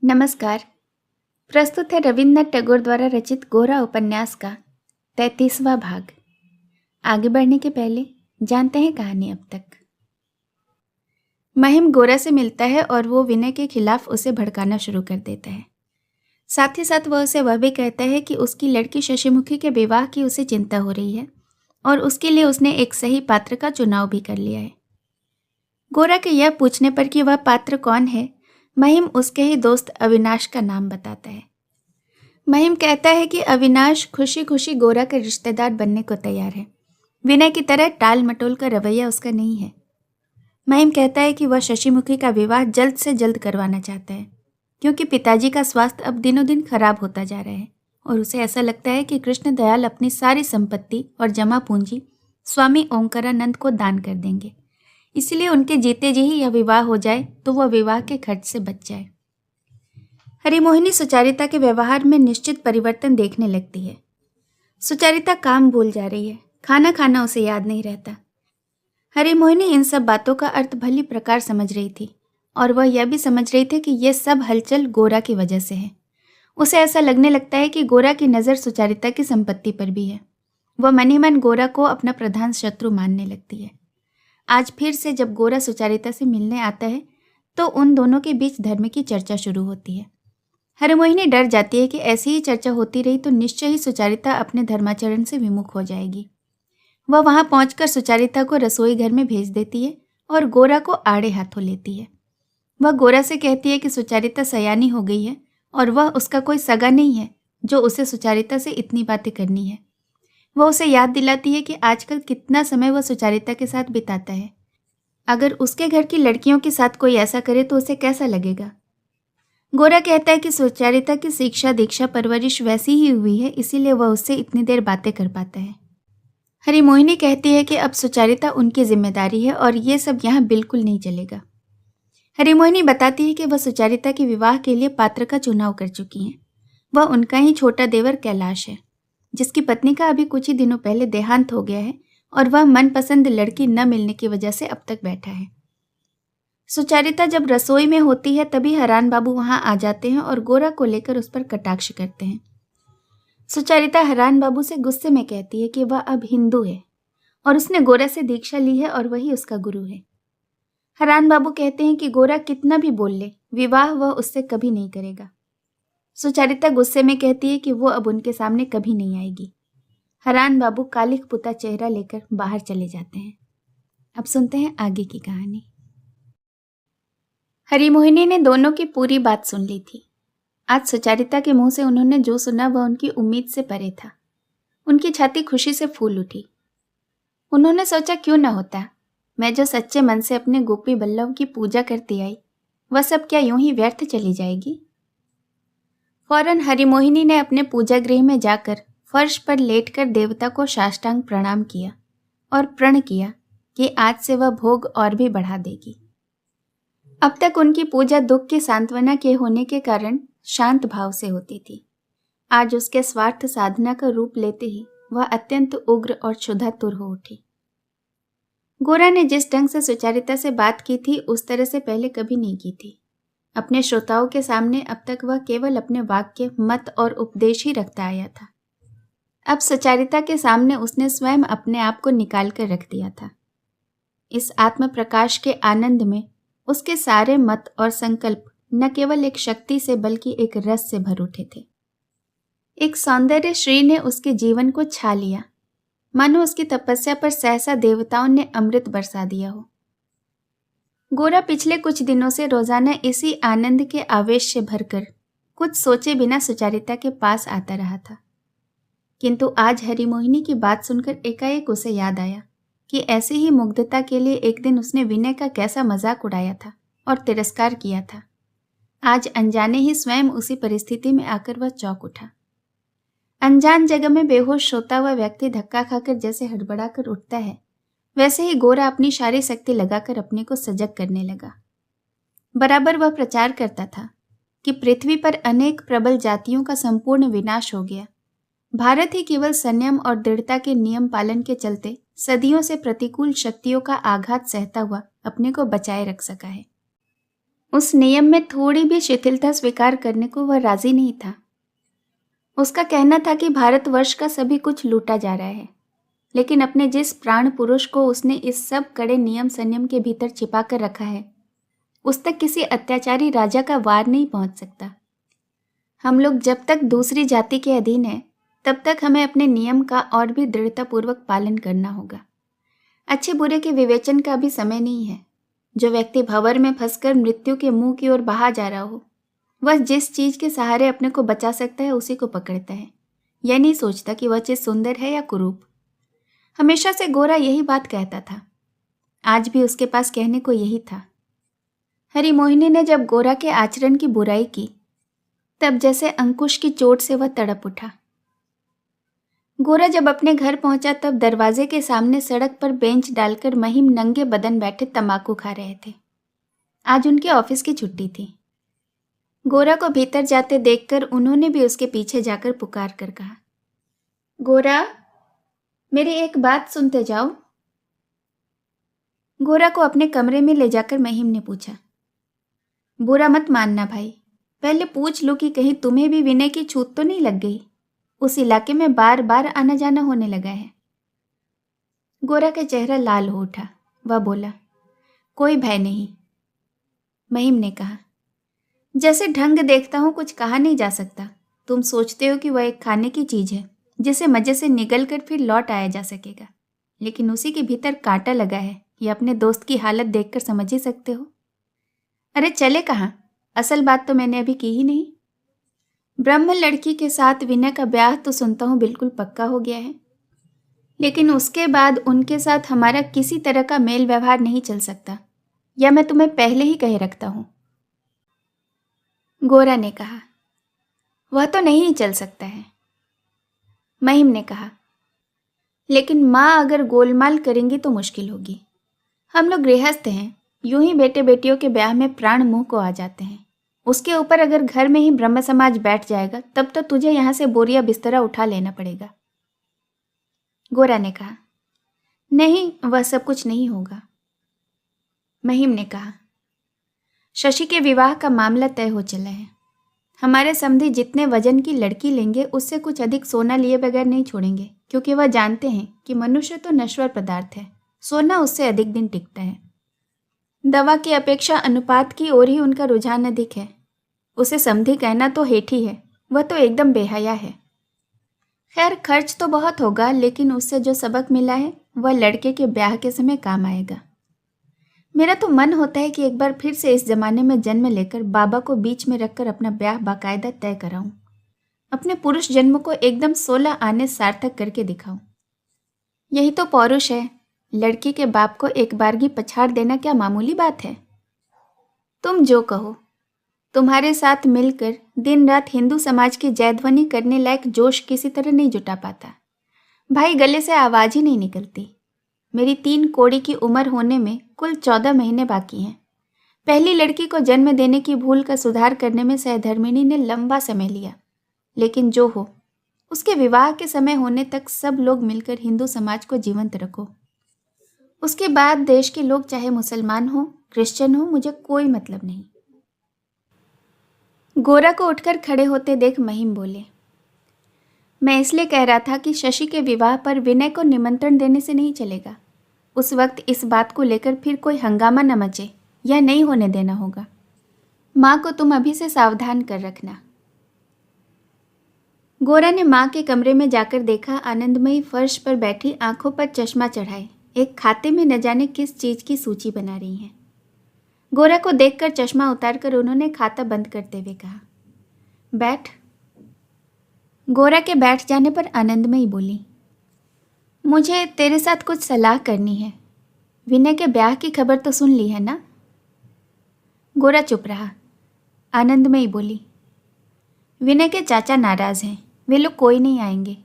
नमस्कार। प्रस्तुत है रविन्द्रनाथ टैगोर द्वारा रचित गोरा उपन्यास का 33वां भाग। आगे बढ़ने के पहले जानते हैं कहानी अब तक। महिम गोरा से मिलता है और वो विनय के खिलाफ उसे भड़काना शुरू कर देता है। साथ ही साथ वह उसे वह भी कहता है कि उसकी लड़की शशिमुखी के विवाह की उसे चिंता हो रही है और उसके लिए उसने एक सही पात्र का चुनाव भी कर लिया है। गोरा के यह पूछने पर कि वह पात्र कौन है, महिम उसके ही दोस्त अविनाश का नाम बताता है। महिम कहता है कि अविनाश खुशी खुशी गोरा के रिश्तेदार बनने को तैयार है। विनय की तरह टाल मटोल का रवैया उसका नहीं है। महिम कहता है कि वह शशिमुखी का विवाह जल्द से जल्द करवाना चाहता है, क्योंकि पिताजी का स्वास्थ्य अब दिनों दिन खराब होता जा रहा है और उसे ऐसा लगता है कि कृष्ण दयाल अपनी सारी संपत्ति और जमा पूंजी स्वामी ओंकारानंद को दान कर देंगे। इसलिए उनके जीते जी ही यह विवाह हो जाए तो वह विवाह के खर्च से बच जाए। हरिमोहिनी सुचारिता के व्यवहार में निश्चित परिवर्तन देखने लगती है। सुचारिता काम भूल जा रही है, खाना खाना उसे याद नहीं रहता। हरिमोहिनी इन सब बातों का अर्थ भली प्रकार समझ रही थी और वह यह भी समझ रही थी कि यह सब हलचल गोरा की वजह से है। उसे ऐसा लगने लगता है कि गोरा की नज़र सुचारिता की संपत्ति पर भी है। वह मन ही मन गोरा को अपना प्रधान शत्रु मानने लगती है। आज फिर से जब गोरा सुचारिता से मिलने आता है तो उन दोनों के बीच धर्म की चर्चा शुरू होती है। हरिमोहिनी डर जाती है कि ऐसी ही चर्चा होती रही तो निश्चय ही सुचारिता अपने धर्माचरण से विमुख हो जाएगी। वह वहां पहुंचकर सुचारिता को रसोई घर में भेज देती है और गोरा को आड़े हाथों लेती है। वह गोरा से कहती है कि सुचारिता सयानी हो गई है और वह उसका कोई सगा नहीं है जो उसे सुचारिता से इतनी बातें करनी है। वह उसे याद दिलाती है कि आजकल कितना समय वह सुचारिता के साथ बिताता है। अगर उसके घर की लड़कियों के साथ कोई ऐसा करे तो उसे कैसा लगेगा। गोरा कहता है कि सुचारिता की शिक्षा दीक्षा परवरिश वैसी ही हुई है, इसीलिए वह उससे इतनी देर बातें कर पाता है। हरिमोहिनी कहती है कि अब सुचारिता उनकी जिम्मेदारी है और ये सब यहाँ बिल्कुल नहीं चलेगा। हरिमोहिनी बताती है कि वह सुचारिता के विवाह के लिए पात्र का चुनाव कर चुकी हैं। वह उनका ही छोटा देवर कैलाश है, जिसकी पत्नी का अभी कुछ ही दिनों पहले देहांत हो गया है और वह मनपसंद लड़की न मिलने की वजह से अब तक बैठा है। सुचारिता जब रसोई में होती है तभी हरान बाबू वहां आ जाते हैं और गोरा को लेकर उस पर कटाक्ष करते हैं। सुचारिता हरान बाबू से गुस्से में कहती है कि वह अब हिंदू है और उसने गोरा से दीक्षा ली है और वही उसका गुरु है। हरान बाबू कहते हैं कि गोरा कितना भी बोल ले, विवाह वह उससे कभी नहीं करेगा। सुचारिता गुस्से में कहती है कि वो अब उनके सामने कभी नहीं आएगी। हरान बाबू कालिख पुता चेहरा लेकर बाहर चले जाते हैं। अब सुनते हैं आगे की कहानी। हरिमोहिनी ने दोनों की पूरी बात सुन ली थी। आज सुचारिता के मुंह से उन्होंने जो सुना वह उनकी उम्मीद से परे था। उनकी छाती खुशी से फूल उठी। उन्होंने सोचा क्यों न होता, मैं जो सच्चे मन से अपने गोपी बल्लभ की पूजा करती आई वह सब क्या यूं ही व्यर्थ चली जाएगी। फौरन हरिमोहिनी ने अपने पूजा गृह में जाकर फर्श पर लेटकर देवता को साष्टांग प्रणाम किया और प्रण किया कि आज से वह भोग और भी बढ़ा देगी। अब तक उनकी पूजा दुख की सांत्वना के होने के कारण शांत भाव से होती थी। आज उसके स्वार्थ साधना का रूप लेते ही वह अत्यंत उग्र और क्षुधातुर हो उठी। गोरा ने जिस ढंग से सुचारिता से बात की थी उस तरह से पहले कभी नहीं की थी। अपने श्रोताओं के सामने अब तक वह केवल अपने वाक्य, मत और उपदेश ही रखता आया था। अब सुचारिता के सामने उसने स्वयं अपने आप को निकाल कर रख दिया था। इस आत्म प्रकाश के आनंद में उसके सारे मत और संकल्प न केवल एक शक्ति से बल्कि एक रस से भर उठे थे। एक सौंदर्य श्री ने उसके जीवन को छा लिया, मानो उसकी तपस्या पर सहसा देवताओं ने अमृत बरसा दिया हो। गोरा पिछले कुछ दिनों से रोजाना इसी आनंद के आवेश से भरकर कुछ सोचे बिना सुचारिता के पास आता रहा था, किंतु आज हरिमोहिनी की बात सुनकर एकाएक उसे याद आया कि ऐसी ही मुग्धता के लिए एक दिन उसने विनय का कैसा मजाक उड़ाया था और तिरस्कार किया था। आज अनजाने ही स्वयं उसी परिस्थिति में आकर वह चौंक उठा। अनजान जगह में बेहोश सोता हुआ व्यक्ति धक्का खाकर जैसे हड़बड़ाकर उठता है, वैसे ही गोरा अपनी सारी शक्ति लगाकर अपने को सजग करने लगा। बराबर वह प्रचार करता था कि पृथ्वी पर अनेक प्रबल जातियों का संपूर्ण विनाश हो गया। भारत ही केवल संयम और दृढ़ता के नियम पालन के चलते सदियों से प्रतिकूल शक्तियों का आघात सहता हुआ अपने को बचाए रख सका है। उस नियम में थोड़ी भी शिथिलता स्वीकार करने को वह राजी नहीं था। उसका कहना था कि भारतवर्ष का सभी कुछ लूटा जा रहा है, लेकिन अपने जिस प्राण पुरुष को उसने इस सब कड़े नियम संयम के भीतर छिपा कर रखा है, उस तक किसी अत्याचारी राजा का वार नहीं पहुंच सकता। हम लोग जब तक दूसरी जाति के अधीन हैं, तब तक हमें अपने नियम का और भी दृढ़तापूर्वक पालन करना होगा। अच्छे बुरे के विवेचन का भी समय नहीं है। जो व्यक्ति भंवर में फंसकर मृत्यु के मुंह की ओर बहा जा रहा हो, वह जिस चीज के सहारे अपने को बचा सकता है उसी को पकड़ता है। यह नहीं सोचता कि वह चीज सुंदर है या कुरूप। हमेशा से गोरा यही बात कहता था। आज भी उसके पास कहने को यही था। हरि मोहिनी ने जब गोरा के आचरण की बुराई की, तब जैसे अंकुश की चोट से वह तड़प उठा। गोरा जब अपने घर पहुंचा तब दरवाजे के सामने सड़क पर बेंच डालकर महिम नंगे बदन बैठे तंबाकू खा रहे थे। आज उनके ऑफिस की छुट्टी थी। गोरा को भीतर जाते देखकर उन्होंने भी उसके पीछे जाकर पुकार कर कहा, गोरा, मेरी एक बात सुनते जाओ। गोरा को अपने कमरे में ले जाकर महिम ने पूछा, बुरा मत मानना भाई, पहले पूछ लो कि कहीं तुम्हें भी विनय की छूत तो नहीं लग गई। उस इलाके में बार बार आना जाना होने लगा है। गोरा का चेहरा लाल हो उठा। वह बोला, कोई भय नहीं। महिम ने कहा, जैसे ढंग देखता हूं कुछ कहा नहीं जा सकता। तुम सोचते हो कि वह एक खाने की चीज है जिसे मजे से निगल कर फिर लौट आया जा सकेगा, लेकिन उसी के भीतर कांटा लगा है। यह अपने दोस्त की हालत देखकर समझ ही सकते हो। अरे चले कहाँ, असल बात तो मैंने अभी की ही नहीं। ब्रह्म लड़की के साथ विनय का ब्याह तो सुनता हूँ बिल्कुल पक्का हो गया है, लेकिन उसके बाद उनके साथ हमारा किसी तरह का मेल व्यवहार नहीं चल सकता, यह मैं तुम्हें पहले ही कहे रखता हूँ। गोरा ने कहा, वह तो नहीं चल सकता है। महिम ने कहा, लेकिन माँ अगर गोलमाल करेंगी तो मुश्किल होगी। हम लोग गृहस्थ हैं, यूं ही बेटे बेटियों के ब्याह में प्राण मुंह को आ जाते हैं। उसके ऊपर अगर घर में ही ब्रह्म समाज बैठ जाएगा तब तो तुझे यहां से बोरिया बिस्तरा उठा लेना पड़ेगा। गोरा ने कहा, नहीं, वह सब कुछ नहीं होगा। महिम ने कहा, शशि के विवाह का मामला तय हो चला है। हमारे समधी जितने वजन की लड़की लेंगे उससे कुछ अधिक सोना लिए बगैर नहीं छोड़ेंगे, क्योंकि वह जानते हैं कि मनुष्य तो नश्वर पदार्थ है, सोना उससे अधिक दिन टिकता है। दवा की अपेक्षा अनुपात की ओर ही उनका रुझान अधिक है। उसे समधी कहना तो हेठी है, वह तो एकदम बेहया है। खैर खर्च तो बहुत होगा, लेकिन उससे जो सबक मिला है वह लड़के के ब्याह के समय काम आएगा। मेरा तो मन होता है कि एक बार फिर से इस जमाने में जन्म लेकर बाबा को बीच में रखकर अपना ब्याह बाकायदा तय कराऊं, अपने पुरुष जन्म को एकदम 16 आने सार्थक करके दिखाऊं। यही तो पौरुष है। लड़की के बाप को एक बारगी पछाड़ देना क्या मामूली बात है। तुम जो कहो, तुम्हारे साथ मिलकर दिन रात हिंदू समाज की जयध्वनि करने लायक जोश किसी तरह नहीं जुटा पाता। भाई गले से आवाज ही नहीं निकलती। मेरी 3 कोड़ी की उम्र होने में कुल 14 महीने बाकी हैं। पहली लड़की को जन्म देने की भूल का सुधार करने में सहधर्मिणी ने लंबा समय लिया, लेकिन जो हो, उसके विवाह के समय होने तक सब लोग मिलकर हिंदू समाज को जीवंत रखो। उसके बाद देश के लोग चाहे मुसलमान हो, क्रिश्चियन हो, मुझे कोई मतलब नहीं। गोरा को उठकर खड़े होते देख महिम बोले, मैं इसलिए कह रहा था कि शशि के विवाह पर विनय को निमंत्रण देने से नहीं चलेगा। उस वक्त इस बात को लेकर फिर कोई हंगामा न मचे, यह नहीं होने देना होगा। माँ को तुम अभी से सावधान कर रखना। गोरा ने माँ के कमरे में जाकर देखा, आनंदमयी फर्श पर बैठी आंखों पर चश्मा चढ़ाए एक खाते में न जाने किस चीज की सूची बना रही हैं। गोरा को देखकर चश्मा उतारकर उन्होंने खाता बंद करते हुए कहा, बैठ। गोरा के बैठ जाने पर आनंदमयी बोली, मुझे तेरे साथ कुछ सलाह करनी है। विनय के ब्याह की खबर तो सुन ली है ना? गोरा चुप रहा। आनंदमयी बोली, विनय के चाचा नाराज हैं, वे लोग कोई नहीं आएंगे।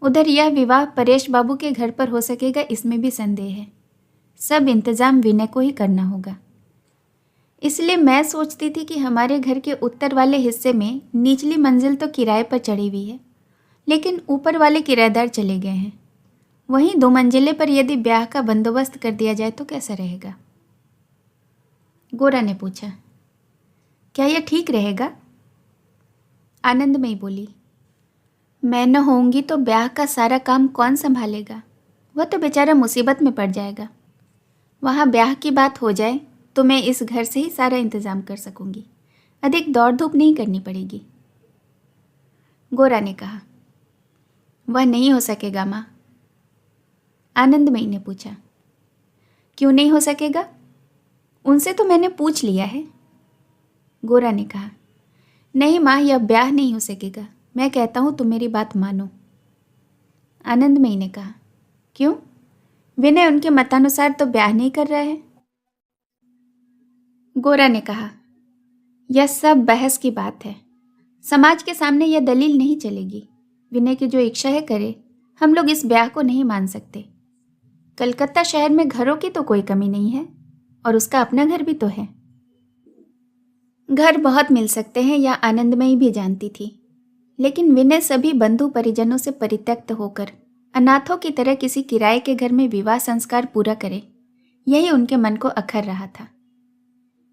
उधर यह विवाह परेश बाबू के घर पर हो सकेगा इसमें भी संदेह है। सब इंतजाम विनय को ही करना होगा। इसलिए मैं सोचती थी कि हमारे घर के उत्तर वाले हिस्से में निचली मंजिल तो किराए पर चढ़ी हुई है, लेकिन ऊपर वाले किराएदार चले गए हैं। वहीं 2 मंजिले पर यदि ब्याह का बंदोबस्त कर दिया जाए तो कैसा रहेगा? गोरा ने पूछा, क्या यह ठीक रहेगा? आनंदमयी बोली, मैं न होऊंगी तो ब्याह का सारा काम कौन संभालेगा? वह तो बेचारा मुसीबत में पड़ जाएगा। वहाँ ब्याह की बात हो जाए तो मैं इस घर से ही सारा इंतजाम कर सकूंगी, अधिक दौड़ धूप नहीं करनी पड़ेगी। गोरा ने कहा, वह नहीं हो सकेगा माँ। आनंदमयी ने पूछा, क्यों नहीं हो सकेगा? उनसे तो मैंने पूछ लिया है। गोरा ने कहा, नहीं माँ, यह ब्याह नहीं हो सकेगा। मैं कहता हूँ तुम मेरी बात मानो। आनंदमयी ने कहा, क्यों? विनय उनके मतानुसार तो ब्याह नहीं कर रहा है। गोरा ने कहा, यह सब बहस की बात है। समाज के सामने यह दलील नहीं चलेगी। विनय की जो इच्छा है करे, हम लोग इस ब्याह को नहीं मान सकते। कलकत्ता शहर में घरों की तो कोई कमी नहीं है, और उसका अपना घर भी तो है। घर बहुत मिल सकते हैं, यह आनंदमयी भी जानती थी, लेकिन विनय सभी बंधु परिजनों से परित्यक्त होकर अनाथों की तरह किसी किराए के घर में विवाह संस्कार पूरा करे, यही उनके मन को अखर रहा था।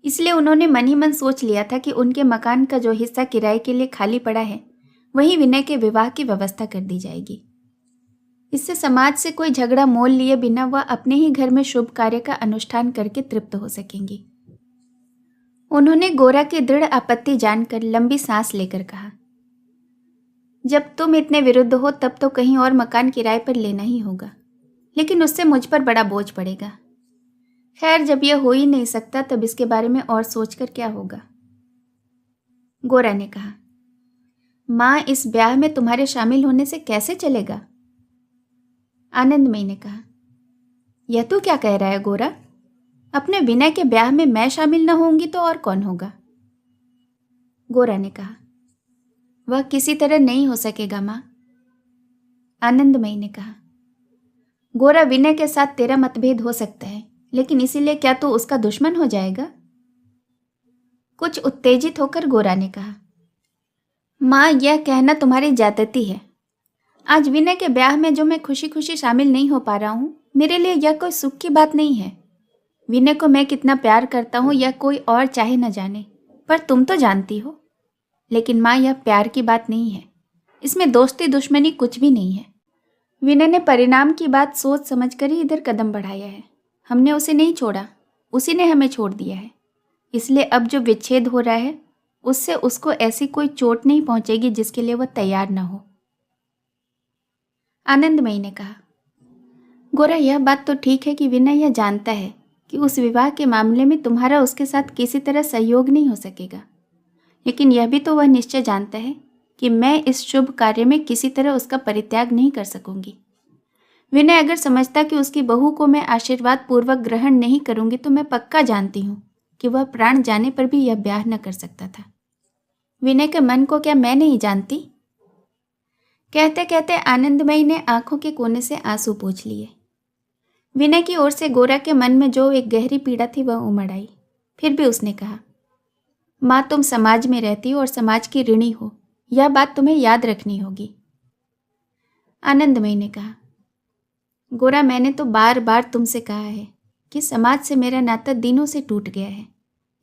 इसलिए उन्होंने मन ही मन सोच लिया था कि उनके मकान का जो हिस्सा किराए के लिए खाली पड़ा है, वहीं विनय के विवाह की व्यवस्था कर दी जाएगी। इससे समाज से कोई झगड़ा मोल लिए बिना वह अपने ही घर में शुभ कार्य का अनुष्ठान करके तृप्त हो सकेंगी। उन्होंने गोरा की दृढ़ आपत्ति जानकर लंबी सांस लेकर कहा, जब तुम इतने विरुद्ध हो तब तो कहीं और मकान किराए पर लेना ही होगा, लेकिन उससे मुझ पर बड़ा बोझ पड़ेगा। खैर, जब यह हो ही नहीं सकता तब इसके बारे में और सोचकर क्या होगा। गोरा ने कहा, माँ, इस ब्याह में तुम्हारे शामिल होने से कैसे चलेगा? आनंदमयी ने कहा, यह तू क्या कह रहा है गोरा? अपने विनय के ब्याह में मैं शामिल न होंगी तो और कौन होगा? गोरा ने कहा, वह किसी तरह नहीं हो सकेगा माँ। आनंदमयी ने कहा, गोरा, विनय के साथ तेरा मतभेद हो सकता है, लेकिन इसीलिए क्या तू उसका दुश्मन हो जाएगा? कुछ उत्तेजित होकर गोरा ने कहा, माँ, यह कहना तुम्हारी ज्यादती है। आज विनय के ब्याह में जो मैं खुशी खुशी शामिल नहीं हो पा रहा हूँ, मेरे लिए यह कोई सुख की बात नहीं है। विनय को मैं कितना प्यार करता हूँ यह कोई और चाहे न जाने, पर तुम तो जानती हो। लेकिन माँ, यह प्यार की बात नहीं है, इसमें दोस्ती दुश्मनी कुछ भी नहीं है। विनय ने परिणाम की बात सोच समझकर ही इधर कदम बढ़ाया है। हमने उसे नहीं छोड़ा, उसी ने हमें छोड़ दिया है। इसलिए अब जो विच्छेद हो रहा है उससे उसको ऐसी कोई चोट नहीं पहुंचेगी जिसके लिए वह तैयार न हो। आनंदमयी ने कहा, गोरा, यह बात तो ठीक है कि विनय यह जानता है कि उस विवाह के मामले में तुम्हारा उसके साथ किसी तरह सहयोग नहीं हो सकेगा, लेकिन यह भी तो वह निश्चय जानता है कि मैं इस शुभ कार्य में किसी तरह उसका परित्याग नहीं कर सकूंगी। विनय अगर समझता कि उसकी बहू को मैं आशीर्वाद पूर्वक ग्रहण नहीं करूंगी तो मैं पक्का जानती हूँ कि वह प्राण जाने पर भी यह ब्याह न कर सकता था। विनय के मन को क्या मैं नहीं जानती? कहते कहते आनंदमयी ने आंखों के कोने से आंसू पोंछ लिए। विनय की ओर से गोरा के मन में जो एक गहरी पीड़ा थी वह उमड़ आई। फिर भी उसने कहा, माँ, तुम समाज में रहती हो और समाज की ऋणी हो, यह बात तुम्हें याद रखनी होगी। आनंदमयी ने कहा, गोरा, मैंने तो बार बार तुमसे कहा है कि समाज से मेरा नाता दिनों से टूट गया है,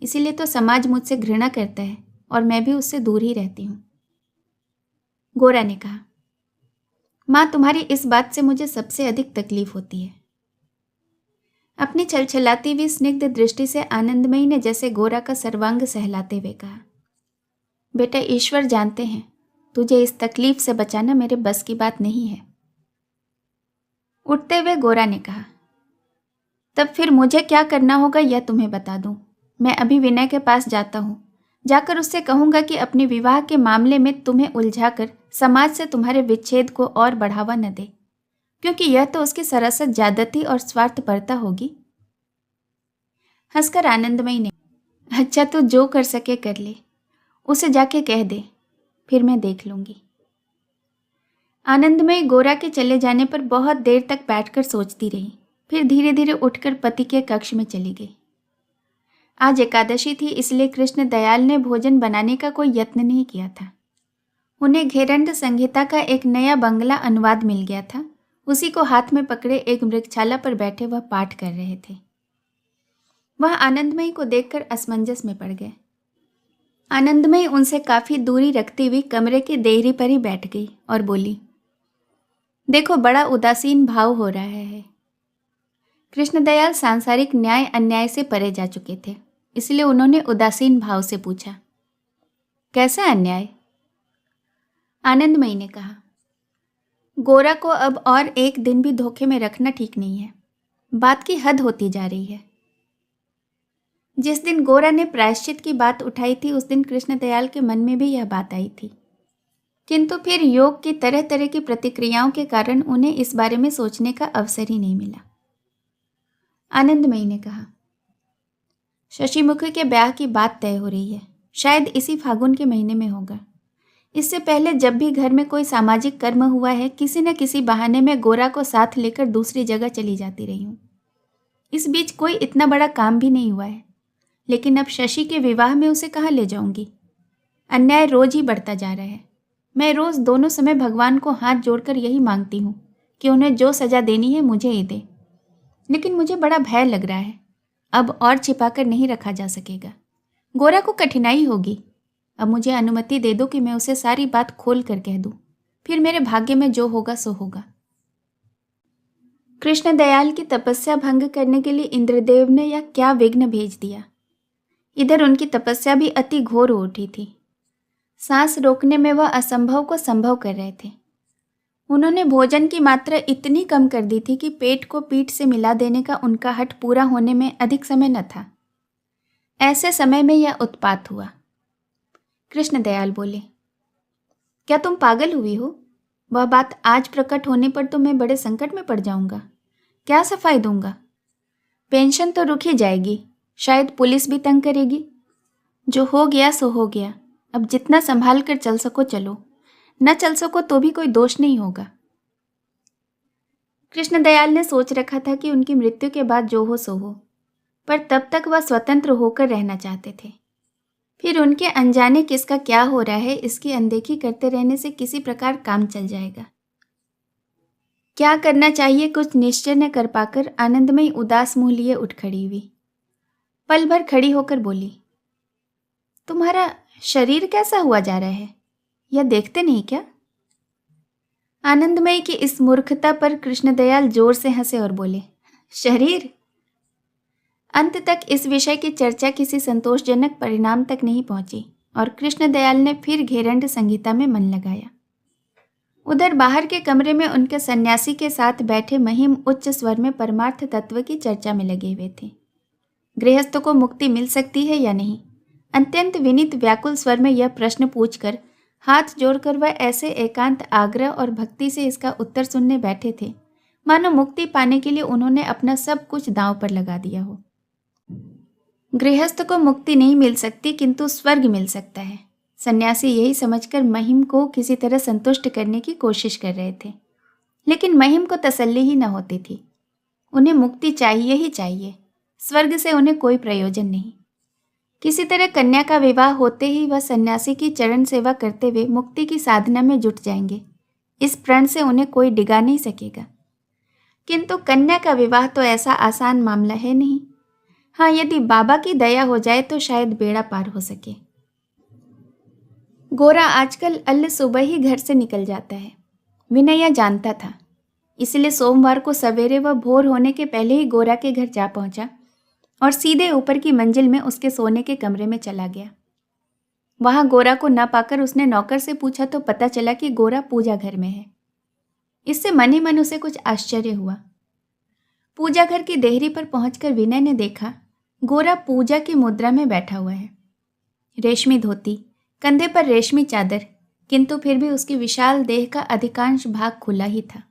इसीलिए तो समाज मुझसे घृणा करता है और मैं भी उससे दूर ही रहती हूँ। गोरा ने कहा, माँ, तुम्हारी इस बात से मुझे सबसे अधिक तकलीफ होती है। अपनी छलछलाती हुई स्निग्ध दृष्टि से आनंदमयी ने जैसे गोरा का सर्वांग सहलाते हुए कहा, बेटा, ईश्वर जानते हैं तुझे इस तकलीफ से बचाना मेरे बस की बात नहीं है। उठते हुए गोरा ने कहा, तब फिर मुझे क्या करना होगा यह तुम्हें बता दूं। मैं अभी विनय के पास जाता हूँ, जाकर उससे कहूँगा कि अपने विवाह के मामले में तुम्हें उलझाकर समाज से तुम्हारे विच्छेद को और बढ़ावा न दे, क्योंकि यह तो उसकी सरासर ज्यादती और स्वार्थपरता होगी। हंसकर आनंदमयी ने, अच्छा, तो जो कर सके कर ले, उसे जाके कह दे, फिर मैं देख लूंगी। आनंदमयी गोरा के चले जाने पर बहुत देर तक बैठकर सोचती रही, फिर धीरे धीरे उठकर पति के कक्ष में चली गई। आज एकादशी थी, इसलिए कृष्ण दयाल ने भोजन बनाने का कोई यत्न नहीं किया था। उन्हें घेरंड संहिता का एक नया बंगला अनुवाद मिल गया था। उसी को हाथ में पकड़े एक मृगशाला पर बैठे वह पाठ कर रहे थे। वह आनंदमयी को देखकर असमंजस में पड़ गए। आनंदमयी उनसे काफी दूरी रखती हुई कमरे की देहरी पर ही बैठ गई और बोली, देखो बड़ा उदासीन भाव हो रहा है। कृष्णदयाल सांसारिक न्याय अन्याय से परे जा चुके थे, इसलिए उन्होंने उदासीन भाव से पूछा, कैसा अन्याय? आनंदमयी ने कहा, गोरा को अब और एक दिन भी धोखे में रखना ठीक नहीं है। बात की हद होती जा रही है। जिस दिन गोरा ने प्रायश्चित की बात उठाई थी उस दिन कृष्णदयाल के मन में भी यह बात आई थी, किंतु फिर योग की तरह तरह की प्रतिक्रियाओं के कारण उन्हें इस बारे में सोचने का अवसर ही नहीं मिला। आनंदमयी ने कहा, शशिमुखी के ब्याह की बात तय हो रही है, शायद इसी फागुन के महीने में होगा। इससे पहले जब भी घर में कोई सामाजिक कर्म हुआ है, किसी न किसी बहाने में गोरा को साथ लेकर दूसरी जगह चली जाती रही हूँ। इस बीच कोई इतना बड़ा काम भी नहीं हुआ है, लेकिन अब शशि के विवाह में उसे कहाँ ले जाऊंगी? अन्याय रोज ही बढ़ता जा रहा है। मैं रोज दोनों समय भगवान को हाथ जोड़कर यही मांगती हूँ कि उन्हें जो सजा देनी है मुझे ही दे, लेकिन मुझे बड़ा भय लग रहा है। अब और छिपाकर नहीं रखा जा सकेगा। गोरा को कठिनाई होगी। अब मुझे अनुमति दे दो कि मैं उसे सारी बात खोल कर कह दूं, फिर मेरे भाग्य में जो होगा सो होगा। कृष्णदयाल की तपस्या भंग करने के लिए इंद्रदेव ने यह क्या विघ्न भेज दिया। इधर उनकी तपस्या भी अति घोर हो उठी थी। सांस रोकने में वह असंभव को संभव कर रहे थे। उन्होंने भोजन की मात्रा इतनी कम कर दी थी कि पेट को पीठ से मिला देने का उनका हठ पूरा होने में अधिक समय न था। ऐसे समय में यह उत्पात हुआ। कृष्णदयाल बोले, क्या तुम पागल हुई हो? वह बात आज प्रकट होने पर तो मैं बड़े संकट में पड़ जाऊंगा। क्या सफाई दूंगा? पेंशन तो रुक ही जाएगी, शायद पुलिस भी तंग करेगी। जो हो गया सो हो गया। अब जितना संभाल कर चल सको चलो, न चल सको तो भी कोई दोष नहीं होगा। कृष्णदयाल ने सोच रखा था कि उनकी मृत्यु के बाद जो हो सो हो, पर तब तक वह स्वतंत्र होकर रहना चाहते थे। फिर उनके अनजाने किसका क्या हो रहा है इसकी अनदेखी करते रहने से किसी प्रकार काम चल जाएगा। क्या करना चाहिए कुछ निश्चय न कर पाकर आनंदमयी उदास मुंह लिए उठ खड़ी हुई। पल भर खड़ी होकर बोली, तुम्हारा शरीर कैसा हुआ जा रहा है, यह देखते नहीं क्या? आनंदमयी की इस मूर्खता पर कृष्णदयाल जोर से हंसे और बोले, शरीर? अंत तक इस विषय की चर्चा किसी संतोषजनक परिणाम तक नहीं पहुंची और कृष्णदयाल ने फिर घेरंड संहिता में मन लगाया। उधर बाहर के कमरे में उनके सन्यासी के साथ बैठे महिम उच्च स्वर में परमार्थ तत्व की चर्चा में लगे हुए थे। गृहस्थ को मुक्ति मिल सकती है या नहीं, अत्यंत विनीत व्याकुल स्वर में यह प्रश्न पूछकर हाथ जोड़कर वह ऐसे एकांत आग्रह और भक्ति से इसका उत्तर सुनने बैठे थे मानो मुक्ति पाने के लिए उन्होंने अपना सब कुछ दांव पर लगा दिया हो। गृहस्थ को मुक्ति नहीं मिल सकती किंतु स्वर्ग मिल सकता है। सन्यासी यही समझकर महिम को किसी तरह संतुष्ट करने की कोशिश कर रहे थे, लेकिन महिम को तसल्ली ही न होती थी। उन्हें मुक्ति चाहिए ही चाहिए, स्वर्ग से उन्हें कोई प्रयोजन नहीं। किसी तरह कन्या का विवाह होते ही वह सन्यासी की चरण सेवा करते हुए मुक्ति की साधना में जुट जाएंगे। इस प्रण से उन्हें कोई डिगा नहीं सकेगा। किंतु कन्या का विवाह तो ऐसा आसान मामला है नहीं। हाँ, यदि बाबा की दया हो जाए तो शायद बेड़ा पार हो सके। गोरा आजकल अल्ल सुबह ही घर से निकल जाता है। विनय यह जानता था, इसलिए सोमवार को सवेरे वह भोर होने के पहले ही गोरा के घर जा पहुंचा और सीधे ऊपर की मंजिल में उसके सोने के कमरे में चला गया। वहां गोरा को न पाकर उसने नौकर से पूछा तो पता चला कि गोरा पूजा घर में है। इससे मन ही मन उसे कुछ आश्चर्य हुआ। पूजा घर की देहरी पर पहुंचकर विनय ने देखा गोरा पूजा की मुद्रा में बैठा हुआ है। रेशमी धोती, कंधे पर रेशमी चादर, किंतु फिर भी उसकी विशाल देह का अधिकांश भाग खुला ही था।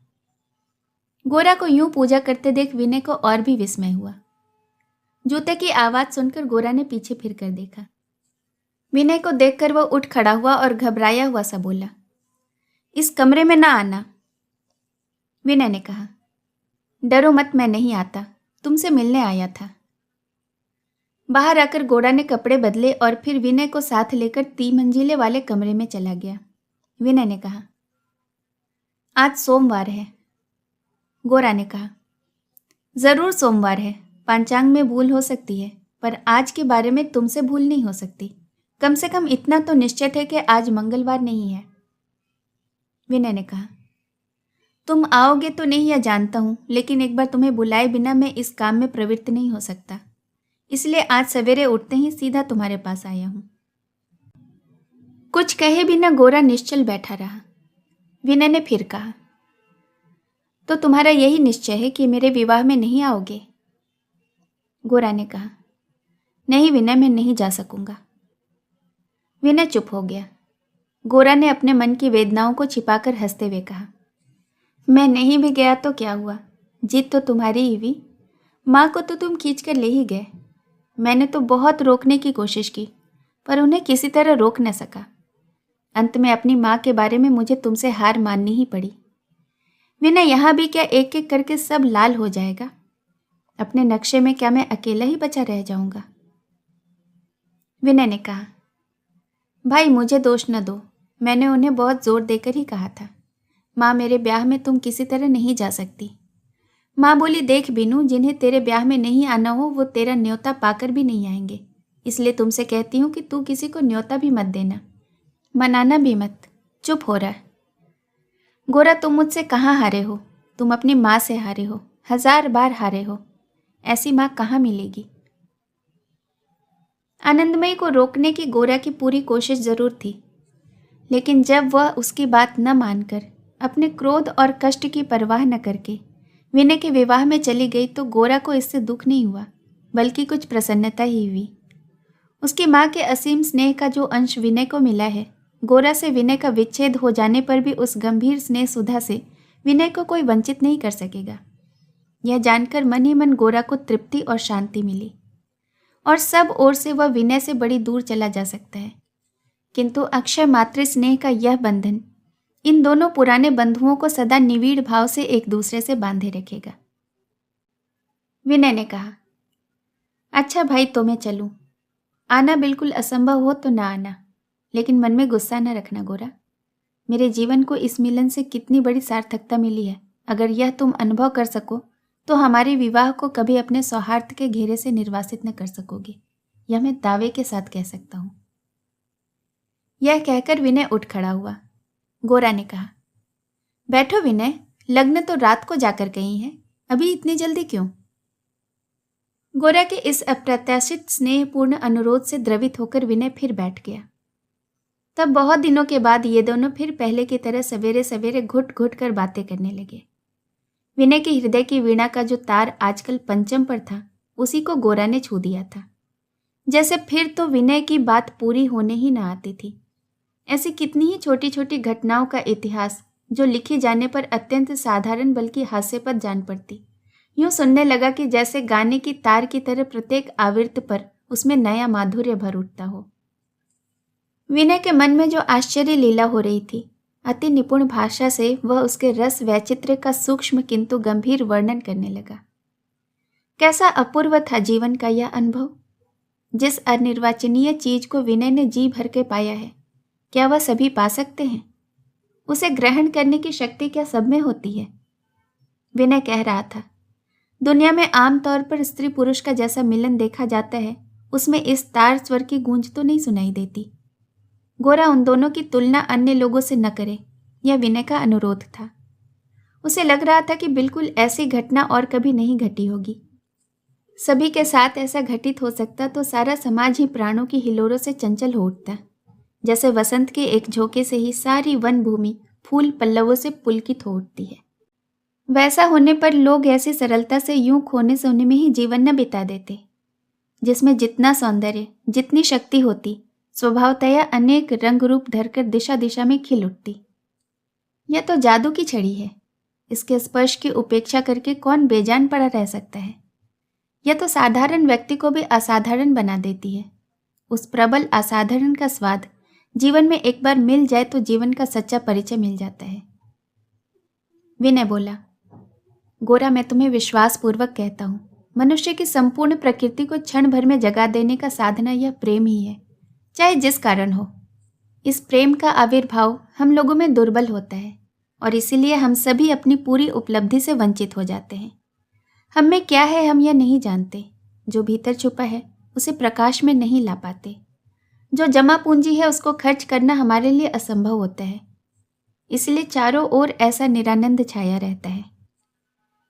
गोरा को यूं पूजा करते देख विनय को और भी विस्मय हुआ। जूते की आवाज सुनकर गोरा ने पीछे फिरकर देखा। विनय को देखकर वह उठ खड़ा हुआ और घबराया हुआ सा बोला, इस कमरे में ना आना। विनय ने कहा, डरो मत, मैं नहीं आता, तुमसे मिलने आया था। बाहर आकर गोरा ने कपड़े बदले और फिर विनय को साथ लेकर 3 मंजिले वाले कमरे में चला गया। विनय ने कहा, आज सोमवार है। गोरा ने कहा, जरूर सोमवार है, पंचांग में भूल हो सकती है, पर आज के बारे में तुमसे भूल नहीं हो सकती। कम से कम इतना तो निश्चित है कि आज मंगलवार नहीं है। विनय ने कहा, तुम आओगे तो नहीं यह जानता हूँ, लेकिन एक बार तुम्हें बुलाए बिना मैं इस काम में प्रवृत्त नहीं हो सकता, इसलिए आज सवेरे उठते ही सीधा तुम्हारे पास आया हूँ। कुछ कहे बिना गोरा निश्चल बैठा रहा। विनय ने फिर कहा, तो तुम्हारा यही निश्चय है कि मेरे विवाह में नहीं आओगे? गोरा ने कहा, नहीं विनय, मैं नहीं जा सकूंगा। विनय चुप हो गया। गोरा ने अपने मन की वेदनाओं को छिपाकर हंसते हुए कहा, मैं नहीं भी गया तो क्या हुआ, जीत तो तुम्हारी ही हुई। माँ को तो तुम खींच कर ले ही गए। मैंने तो बहुत रोकने की कोशिश की, पर उन्हें किसी तरह रोक न सका। अंत में अपनी माँ के बारे में मुझे तुमसे हार माननी ही पड़ी। विनय, यहाँ भी क्या एक एक करके सब लाल हो जाएगा? अपने नक्शे में क्या मैं अकेला ही बचा रह जाऊंगा? विनय ने कहा, भाई मुझे दोष न दो, मैंने उन्हें बहुत जोर देकर ही कहा था, माँ मेरे ब्याह में तुम किसी तरह नहीं जा सकती। माँ बोली, देख बीनू, जिन्हें तेरे ब्याह में नहीं आना हो वो तेरा न्योता पाकर भी नहीं आएंगे, इसलिए तुमसे कहती हूँ कि तू किसी को न्योता भी मत देना, मनाना भी मत। चुप हो रहा है। गोरा, तुम मुझसे कहाँ हारे हो? तुम अपनी माँ से हारे हो, 1000 बार हारे हो। ऐसी माँ कहाँ मिलेगी? आनंदमयी को रोकने की गोरा की पूरी कोशिश जरूर थी, लेकिन जब वह उसकी बात न मानकर अपने क्रोध और कष्ट की परवाह न करके विनय के विवाह में चली गई तो गोरा को इससे दुख नहीं हुआ, बल्कि कुछ प्रसन्नता ही हुई। उसकी माँ के असीम स्नेह का जो अंश विनय को मिला है, गोरा से विनय का विच्छेद हो जाने पर भी उस गंभीर स्नेह सुधा से विनय को कोई वंचित नहीं कर सकेगा। यह जानकर मन ही मन गोरा को तृप्ति और शांति मिली, और सब ओर से वह विनय से बड़ी दूर चला जा सकता है। किंतु अक्षय मातृ स्नेह का यह बंधन इन दोनों पुराने बंधुओं को सदा निविड़ भाव से एक दूसरे से बांधे रखेगा। विनय ने कहा, अच्छा भाई, तो मैं चलूं। आना बिल्कुल असंभव हो तो ना आना, लेकिन मन में गुस्सा न रखना गोरा। मेरे जीवन को इस मिलन से कितनी बड़ी सार्थकता मिली है, अगर यह तुम अनुभव कर सको तो हमारे विवाह को कभी अपने सौहार्द के घेरे से निर्वासित न कर सकोगे, यह मैं दावे के साथ कह सकता हूं। यह कहकर विनय उठ खड़ा हुआ। गोरा ने कहा, बैठो विनय, लग्न तो रात को जाकर गई है, अभी इतनी जल्दी क्यों? गोरा के इस अप्रत्याशित स्नेहपूर्ण अनुरोध से द्रवित होकर विनय फिर बैठ गया। तब बहुत दिनों के बाद ये दोनों फिर पहले की तरह सवेरे सवेरे घुट घुट कर बातें करने लगे। विनय के हृदय की वीणा का जो तार आजकल पंचम पर था, उसी को गोरा ने छू दिया था। जैसे फिर तो विनय की बात पूरी होने ही न आती थी। ऐसी कितनी ही छोटी छोटी घटनाओं का इतिहास जो लिखी जाने पर अत्यंत साधारण बल्कि हास्यपद जान पड़ती, यूं सुनने लगा कि जैसे गाने की तार की तरह प्रत्येक आवृत्ति पर उसमें नया माधुर्य भर उठता हो। विनय के मन में जो आश्चर्य लीला हो रही थी, अति निपुण भाषा से वह उसके रस वैचित्र्य का सूक्ष्म किंतु गंभीर वर्णन करने लगा। कैसा अपूर्व था जीवन का यह अनुभव। जिस अनिर्वाचनीय चीज को विनय ने जी भर के पाया है, क्या वह सभी पा सकते हैं? उसे ग्रहण करने की शक्ति क्या सब में होती है? विनय कह रहा था, दुनिया में आमतौर पर स्त्री पुरुष का जैसा मिलन देखा जाता है, उसमें इस तार स्वर की गूंज तो नहीं सुनाई देती। गोरा उन दोनों की तुलना अन्य लोगों से न करे, यह विनय का अनुरोध था। उसे लग रहा था कि बिल्कुल ऐसी घटना और कभी नहीं घटी होगी। सभी के साथ ऐसा घटित हो सकता तो सारा समाज ही प्राणों की हिलोरों से चंचल हो उठता, जैसे वसंत के एक झोंके से ही सारी वन भूमि फूल पल्लवों से पुलकित हो उठती है। वैसा होने पर लोग ऐसी सरलता से यूं खोने सोने में ही जीवन न बिता देते, जिसमें जितना सौंदर्य, जितनी शक्ति होती, स्वभावतया अनेक रंग रूप धरकर दिशा दिशा में खिल उठती। यह तो जादू की छड़ी है, इसके स्पर्श की उपेक्षा करके कौन बेजान पड़ा रह सकता है। यह तो साधारण व्यक्ति को भी असाधारण बना देती है। उस प्रबल असाधारण का स्वाद जीवन में एक बार मिल जाए तो जीवन का सच्चा परिचय मिल जाता है। विनय बोला, गोरा, मैं तुम्हें विश्वास पूर्वक कहता हूं, मनुष्य की संपूर्ण प्रकृति को क्षण भर में जगा देने का साधना यह प्रेम ही है, चाहे जिस कारण हो। इस प्रेम का आविर्भाव हम लोगों में दुर्बल होता है और इसीलिए हम सभी अपनी पूरी उपलब्धि से वंचित हो जाते हैं। हम में क्या है हम यह नहीं जानते, जो भीतर छुपा है उसे प्रकाश में नहीं ला पाते। जो जमा पूंजी है उसको खर्च करना हमारे लिए असंभव होता है। इसलिए चारों ओर ऐसा निरानंद छाया रहता है।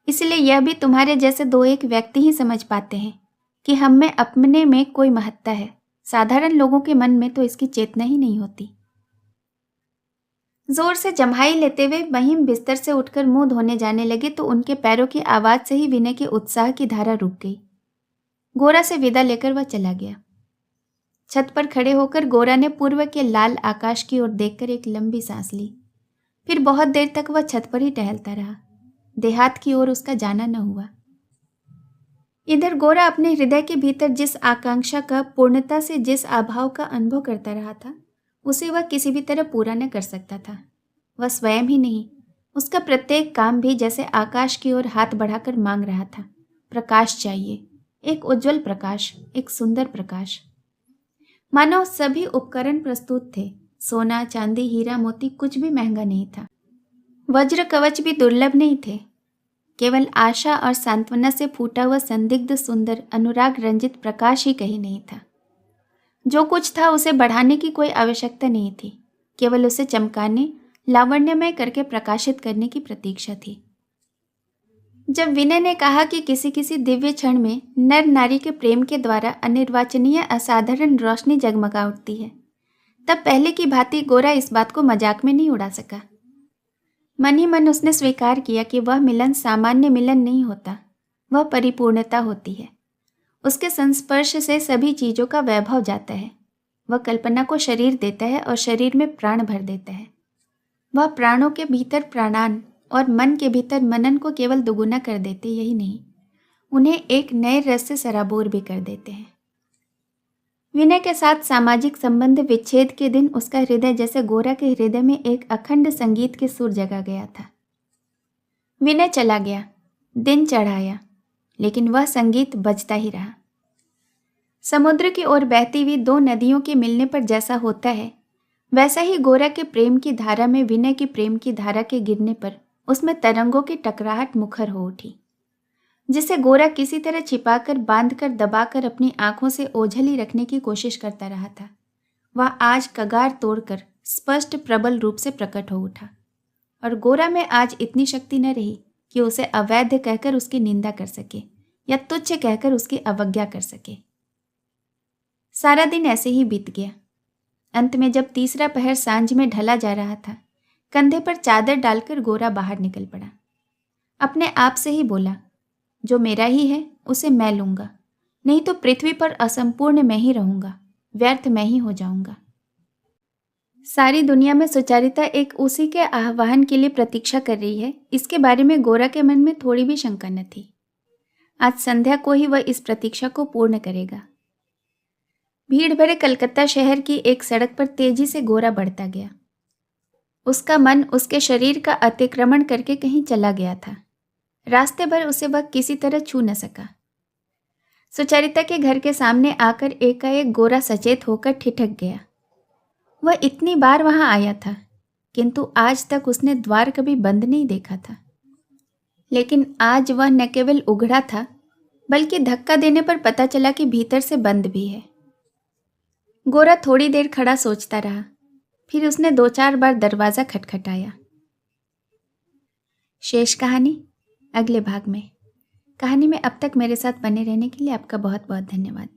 इसलिए यह भी तुम्हारे जैसे दो एक व्यक्ति ही समझ पाते हैं कि हम में अपने में कोई महत्ता है। साधारण लोगों के मन में तो इसकी चेतना ही नहीं होती। जोर से जम्हाई लेते हुए महिम बिस्तर से उठकर मुंह धोने जाने लगे तो उनके पैरों की आवाज से ही विनय के उत्साह की धारा रुक गई। गोरा से विदा लेकर वह चला गया। छत पर खड़े होकर गोरा ने पूर्व के लाल आकाश की ओर देखकर एक लंबी सांस ली। फिर बहुत देर तक वह छत पर ही टहलता रहा। देहात की ओर उसका जाना न हुआ। इधर गोरा अपने हृदय के भीतर जिस आकांक्षा का, पूर्णता से जिस अभाव का अनुभव करता रहा था, उसे वह किसी भी तरह पूरा न कर सकता था। वह स्वयं ही नहीं, उसका प्रत्येक काम भी जैसे आकाश की ओर हाथ बढ़ाकर मांग रहा था। प्रकाश चाहिए, एक उज्जवल प्रकाश, एक सुंदर प्रकाश। मानो सभी उपकरण प्रस्तुत थे। सोना, चांदी, हीरा, मोती कुछ भी महंगा नहीं था। वज्र कवच भी दुर्लभ नहीं थे। केवल आशा और सांत्वना से फूटा हुआ संदिग्ध सुंदर अनुराग रंजित प्रकाश ही कहीं नहीं था। जो कुछ था उसे बढ़ाने की कोई आवश्यकता नहीं थी, केवल उसे चमकाने, लावण्यमय करके प्रकाशित करने की प्रतीक्षा थी। जब विनय ने कहा कि किसी किसी दिव्य क्षण में नर नारी के प्रेम के द्वारा अनिर्वाचनीय असाधारण रोशनी जगमगा उठती है, तब पहले की भांति गोरा इस बात को मजाक में नहीं उड़ा सका। मन ही मन उसने स्वीकार किया कि वह मिलन सामान्य मिलन नहीं होता, वह परिपूर्णता होती है। उसके संस्पर्श से सभी चीज़ों का वैभव जाता है। वह कल्पना को शरीर देता है और शरीर में प्राण भर देता है। वह प्राणों के भीतर प्राणान और मन के भीतर मनन को केवल दुगुना कर देते, यही नहीं, उन्हें एक नए रस से सराबोर भी कर देते हैं। विनय के साथ सामाजिक संबंध विच्छेद के दिन उसका हृदय जैसे गोरा के हृदय में एक अखंड संगीत के सुर जगा गया था। विनय चला गया, दिन चढ़ाया, लेकिन वह संगीत बजता ही रहा। समुद्र की ओर बहती हुई दो नदियों के मिलने पर जैसा होता है, वैसा ही गोरा के प्रेम की धारा में विनय की प्रेम की धारा के गिरने पर उसमें तरंगों की टकराहट मुखर हो उठी, जिसे गोरा किसी तरह छिपाकर, बांधकर, दबाकर अपनी आंखों से ओझल ही रखने की कोशिश करता रहा था। वह आज कगार तोड़कर स्पष्ट प्रबल रूप से प्रकट हो उठा, और गोरा में आज इतनी शक्ति न रही कि उसे अवैध कहकर उसकी निंदा कर सके या तुच्छ कहकर उसकी अवज्ञा कर सके। सारा दिन ऐसे ही बीत गया। अंत में जब तीसरा पहर सांझ में ढला जा रहा था, कंधे पर चादर डालकर गोरा बाहर निकल पड़ा। अपने आप से ही बोला, जो मेरा ही है उसे मैं लूंगा, नहीं तो पृथ्वी पर असंपूर्ण मैं ही रहूंगा, व्यर्थ मैं ही हो जाऊंगा। सारी दुनिया में सुचारिता एक उसी के आह्वान के लिए प्रतीक्षा कर रही है, इसके बारे में गोरा के मन में थोड़ी भी शंका न थी। आज संध्या को ही वह इस प्रतीक्षा को पूर्ण करेगा। भीड़ भरे कलकत्ता शहर की एक सड़क पर तेजी से गोरा बढ़ता गया। उसका मन उसके शरीर का अतिक्रमण करके कहीं चला गया था। रास्ते भर उसे वह किसी तरह छू न सका। सुचरिता के घर के सामने आकर एकाएक गोरा सचेत होकर ठिठक गया। वह इतनी बार वहां आया था, किंतु आज तक उसने द्वार कभी बंद नहीं देखा था। लेकिन आज वह न केवल उघड़ा था, बल्कि धक्का देने पर पता चला कि भीतर से बंद भी है। गोरा थोड़ी देर खड़ा सोचता रहा, फिर उसने 2-4 बार दरवाज़ा खटखटाया। शेष कहानी अगले भाग में। कहानी में अब तक मेरे साथ बने रहने के लिए आपका बहुत बहुत धन्यवाद।